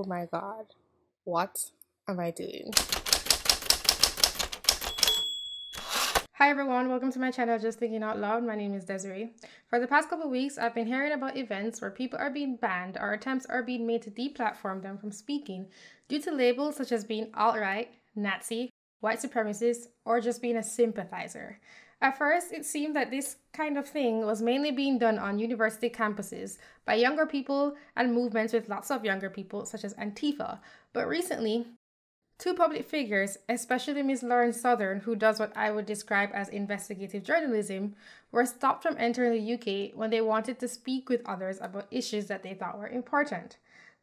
Oh my God, what am I doing? Hi everyone, welcome to my channel Just Thinking Out Loud. My name is Desi-Rae. For the past couple of weeks, I've been hearing about events where people are being banned or attempts are being made to deplatform them from speaking due to labels such as being alt-right, Nazi, white supremacist, or just being a sympathizer. At first, it seemed that this kind of thing was mainly being done on university campuses by younger people and movements with lots of younger people, such as Antifa. But recently, two public figures, especially Ms. Lauren Southern, who does what I would describe as investigative journalism, were stopped from entering the UK when they wanted to speak with others about issues that they thought were important.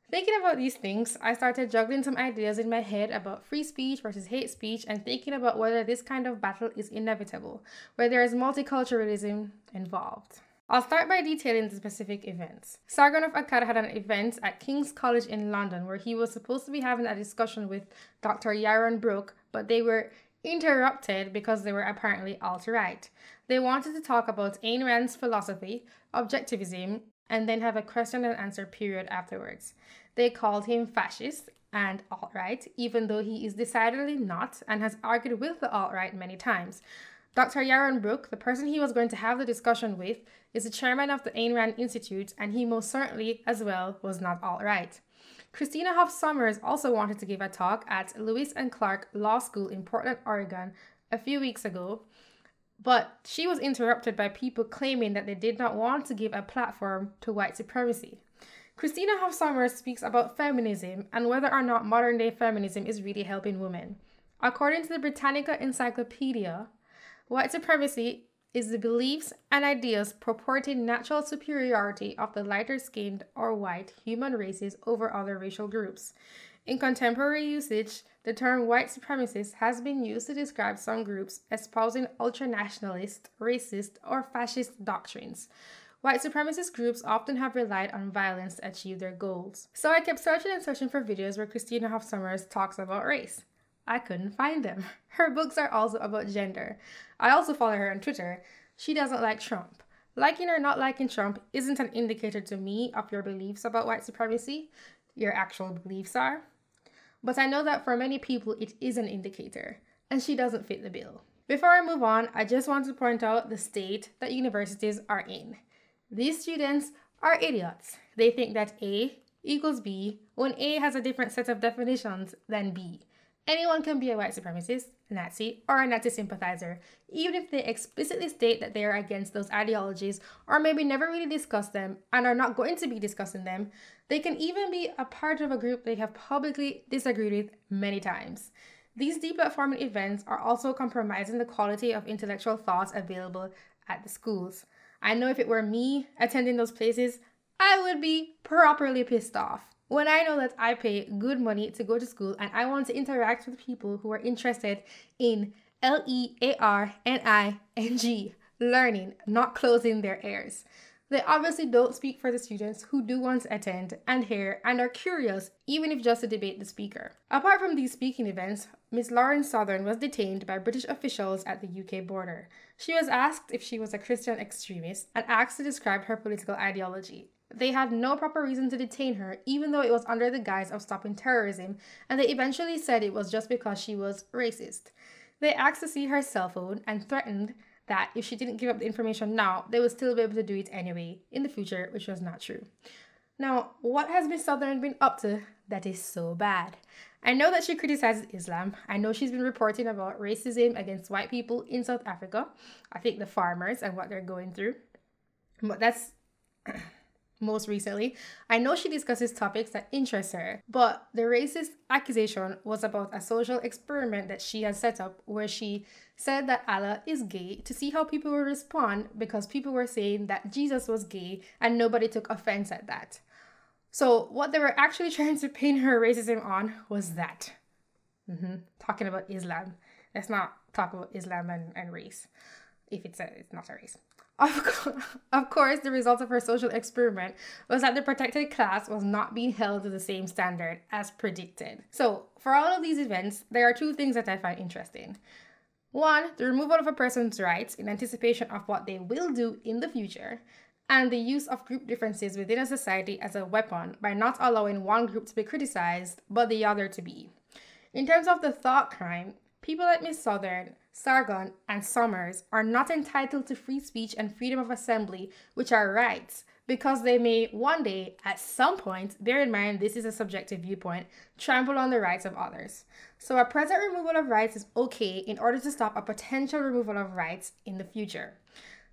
Thinking about these things, I started juggling some ideas in my head about free speech versus hate speech and thinking about whether this kind of battle is inevitable, where there is multiculturalism involved. I'll start by detailing the specific events. Sargon of Akkad had an event at King's College in London where he was supposed to be having a discussion with Dr. Yaron Brooke, but they were interrupted because they were apparently alt-right. They wanted to talk about Ayn Rand's philosophy, objectivism, and then have a question and answer period afterwards. They called him fascist and alt-right, even though he is decidedly not and has argued with the alt-right many times. Dr. Yaron Brooke, the person he was going to have the discussion with, is the chairman of the Ayn Rand Institute, and he most certainly, as well, was not alt-right. Christina Hoff Sommers also wanted to give a talk at Lewis and Clark Law School in Portland, Oregon, a few weeks ago, but she was interrupted by people claiming that they did not want to give a platform to white supremacy. Christina Hoff Sommers speaks about feminism and whether or not modern-day feminism is really helping women. According to the Britannica Encyclopedia, white supremacy is the beliefs and ideas purporting natural superiority of the lighter-skinned or white human races over other racial groups. In contemporary usage, the term white supremacist has been used to describe some groups espousing ultranationalist, racist, or fascist doctrines. White supremacist groups often have relied on violence to achieve their goals. So I kept searching and searching for videos where Christina Hoff Sommers talks about race. I couldn't find them. Her books are also about gender. I also follow her on Twitter. She doesn't like Trump. Liking or not liking Trump isn't an indicator to me of your beliefs about white supremacy. Your actual beliefs are. But I know that for many people it is an indicator, and she doesn't fit the bill. Before I move on, I just want to point out the state that universities are in. These students are idiots. They think that A equals B when A has a different set of definitions than B. Anyone can be a white supremacist, Nazi, or a Nazi sympathizer, even if they explicitly state that they are against those ideologies or maybe never really discuss them and are not going to be discussing them. They can even be a part of a group they have publicly disagreed with many times. These deplatforming events are also compromising the quality of intellectual thoughts available at the schools. I know if it were me attending those places, I would be properly pissed off. When I know that I pay good money to go to school and I want to interact with people who are interested in learning, learning, not closing their ears. They obviously don't speak for the students who do want to attend and hear and are curious, even if just to debate the speaker. Apart from these speaking events, Ms. Lauren Southern was detained by British officials at the UK border. She was asked if she was a Christian extremist and asked to describe her political ideology. They had no proper reason to detain her, even though it was under the guise of stopping terrorism, and they eventually said it was just because she was racist. They asked to see her cell phone and threatened that if she didn't give up the information now, they would still be able to do it anyway in the future, which was not true. Now, what has Ms. Southern been up to that is so bad? I know that she criticizes Islam. I know she's been reporting about racism against white people in South Africa. I think the farmers and what they're going through. But that's most recently. I know she discusses topics that interest her, but the racist accusation was about a social experiment that she had set up where she said that Allah is gay to see how people would respond because people were saying that Jesus was gay and nobody took offense at that. So what they were actually trying to pin her racism on was that. Talking about Islam. Let's not talk about Islam and race, if it's not a race. Of course, the result of her social experiment was that the protected class was not being held to the same standard as predicted. So, for all of these events, there are two things that I find interesting. One, the removal of a person's rights in anticipation of what they will do in the future. and the use of group differences within a society as a weapon by not allowing one group to be criticized, but the other to be. In terms of the thought crime, people like Miss Southern, Sargon, and Sommers are not entitled to free speech and freedom of assembly, which are rights, because they may one day, at some point, bear in mind this is a subjective viewpoint, trample on the rights of others. So a present removal of rights is okay in order to stop a potential removal of rights in the future.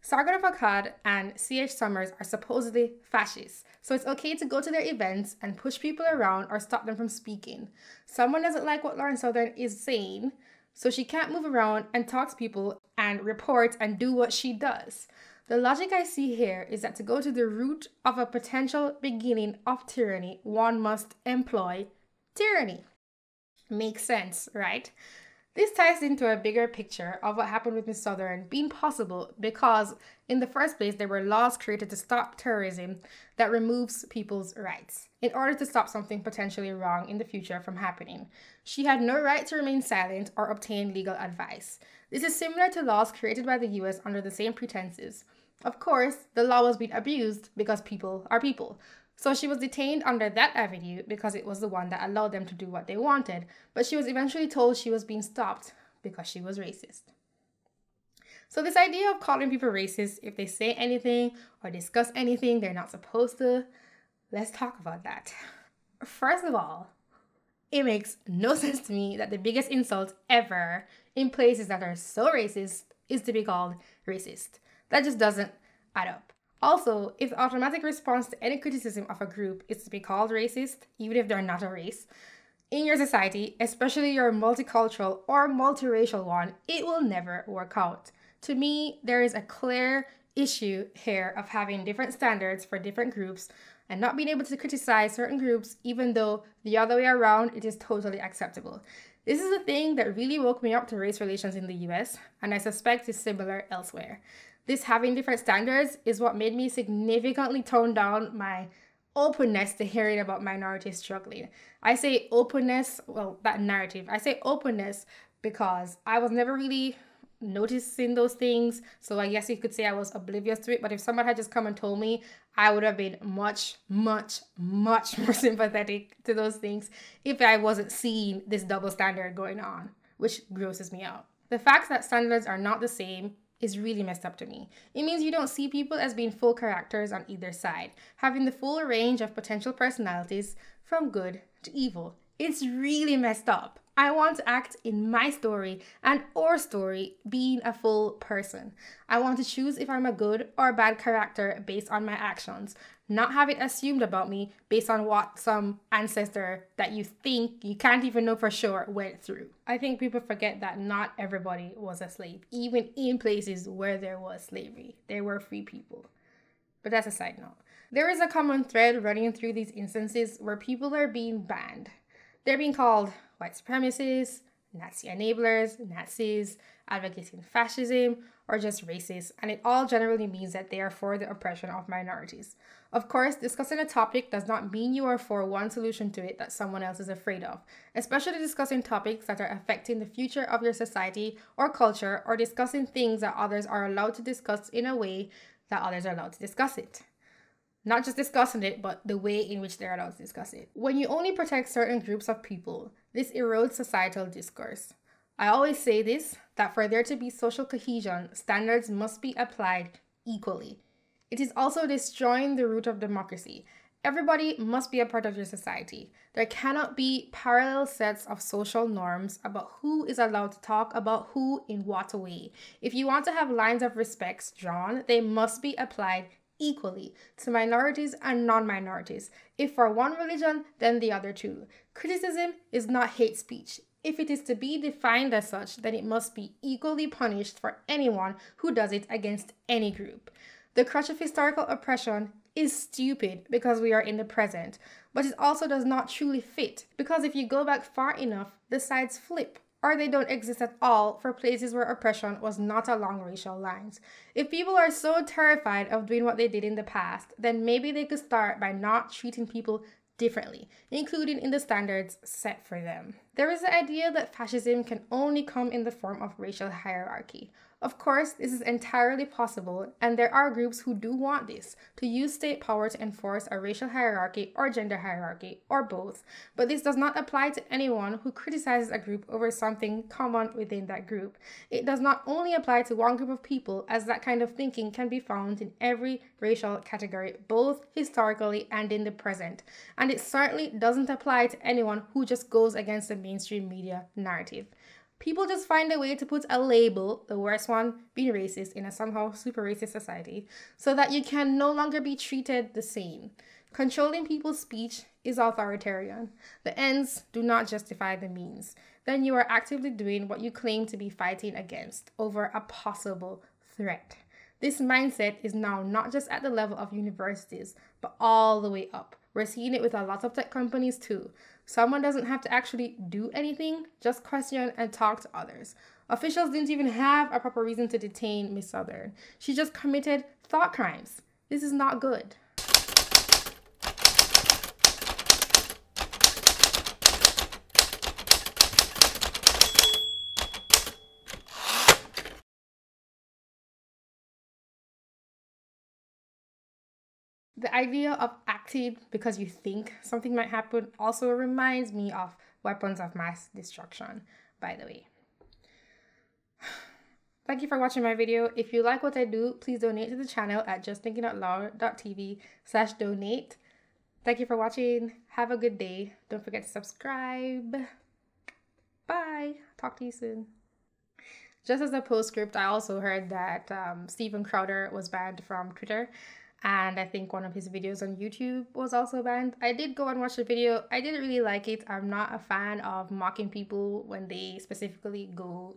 Sargon of Akkad and C.H. Sommers are supposedly fascists, so it's okay to go to their events and push people around or stop them from speaking. Someone doesn't like what Lauren Southern is saying, so she can't move around and talk to people and report and do what she does. The logic I see here is that to go to the root of a potential beginning of tyranny, one must employ tyranny. Makes sense, right? This ties into a bigger picture of what happened with Miss Southern being possible because, in the first place, there were laws created to stop terrorism that removes people's rights in order to stop something potentially wrong in the future from happening. She had no right to remain silent or obtain legal advice. This is similar to laws created by the US under the same pretenses. Of course, the law was being abused because people are people. So she was detained under that avenue because it was the one that allowed them to do what they wanted, but she was eventually told she was being stopped because she was racist. So this idea of calling people racist if they say anything or discuss anything they're not supposed to, let's talk about that. First of all, it makes no sense to me that the biggest insult ever in places that are so racist is to be called racist. That just doesn't add up. Also, if the automatic response to any criticism of a group is to be called racist, even if they're not a race, in your society, especially your multicultural or multiracial one, it will never work out. To me, there is a clear issue here of having different standards for different groups and not being able to criticize certain groups, even though the other way around, it is totally acceptable. This is a thing that really woke me up to race relations in the US, and I suspect is similar elsewhere. This having different standards is what made me significantly tone down my openness to hearing about minorities struggling. I say openness, well, that narrative. I say openness because I was never really noticing those things. So I guess you could say I was oblivious to it. But if someone had just come and told me, I would have been much, much, much more sympathetic to those things if I wasn't seeing this double standard going on, which grosses me out. The fact that standards are not the same is really messed up to me. It means you don't see people as being full characters on either side, having the full range of potential personalities from good to evil. It's really messed up. I want to act in my story and or story being a full person. I want to choose if I'm a good or bad character based on my actions, not have it assumed about me based on what some ancestor that you think you can't even know for sure went through. I think people forget that not everybody was a slave, even in places where there was slavery. There were free people. But that's a side note. There is a common thread running through these instances where people are being banned. They're being called white supremacists, Nazi enablers, Nazis, advocating fascism, or just racist, and it all generally means that they are for the oppression of minorities. Of course, discussing a topic does not mean you are for one solution to it that someone else is afraid of, especially discussing topics that are affecting the future of your society or culture, or discussing things that others are allowed to discuss in a way that others are allowed to discuss it. Not just discussing it, but the way in which they're allowed to discuss it. When you only protect certain groups of people, this erodes societal discourse. I always say this, that for there to be social cohesion, standards must be applied equally. It is also destroying the root of democracy. Everybody must be a part of your society. There cannot be parallel sets of social norms about who is allowed to talk about who in what way. If you want to have lines of respect drawn, they must be applied equally to minorities and non-minorities. If for one religion, then the other too. Criticism is not hate speech. If it is to be defined as such, then it must be equally punished for anyone who does it against any group. The crutch of historical oppression is stupid because we are in the present, but it also does not truly fit because if you go back far enough, the sides flip, or they don't exist at all for places where oppression was not along racial lines. If people are so terrified of doing what they did in the past, then maybe they could start by not treating people differently, including in the standards set for them. There is the idea that fascism can only come in the form of racial hierarchy. Of course, this is entirely possible, and there are groups who do want this, to use state power to enforce a racial hierarchy or gender hierarchy, or both. But this does not apply to anyone who criticizes a group over something common within that group. It does not only apply to one group of people, as that kind of thinking can be found in every racial category, both historically and in the present. And it certainly doesn't apply to anyone who just goes against the mainstream media narrative. People just find a way to put a label, the worst one being racist, in a somehow super racist society, so that you can no longer be treated the same. Controlling people's speech is authoritarian. The ends do not justify the means. Then you are actively doing what you claim to be fighting against over a possible threat. This mindset is now not just at the level of universities, but all the way up. We're seeing it with a lot of tech companies too. Someone doesn't have to actually do anything, just question and talk to others. Officials didn't even have a proper reason to detain Miss Southern. She just committed thought crimes. This is not good. The idea of acting because you think something might happen also reminds me of weapons of mass destruction, by the way. Thank you for watching my video. If you like what I do, please donate to the channel at justthinkingoutloud.tv/donate. Thank you for watching. Have a good day. Don't forget to subscribe. Bye. Talk to you soon. Just as a postscript, I also heard that Steven Crowder was banned from Twitter. And I think one of his videos on YouTube was also banned. I did go and watch the video. I didn't really like it. I'm not a fan of mocking people when they specifically go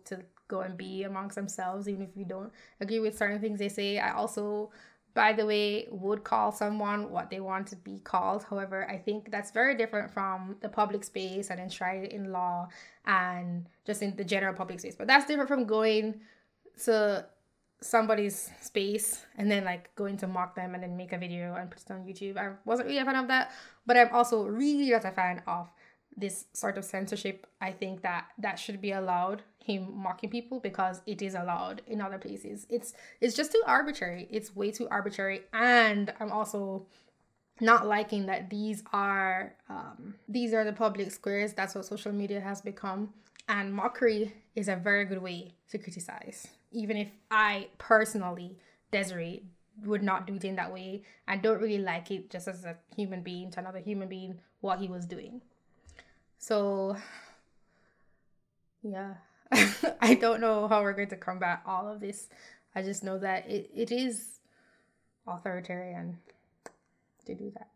and be amongst themselves, even if you don't agree with certain things they say. I also, by the way, would call someone what they want to be called. However, I think that's very different from the public space and enshrined in law and just in the general public space. But that's different from going to somebody's space and then like going to mock them and then make a video and put it on YouTube. I wasn't really a fan of that, but I'm also really not a fan of this sort of censorship. I think that should be allowed, him mocking people, because it is allowed in other places. It's just too arbitrary. It's way too arbitrary. And I'm also not liking that these are the public squares. That's what social media has become. And mockery is a very good way to criticize. Even if I personally, Desi-Rae, would not do it in that way. I don't really like it just as a human being to another human being, what he was doing. So, yeah. I don't know how we're going to combat all of this. I just know that it is authoritarian to do that.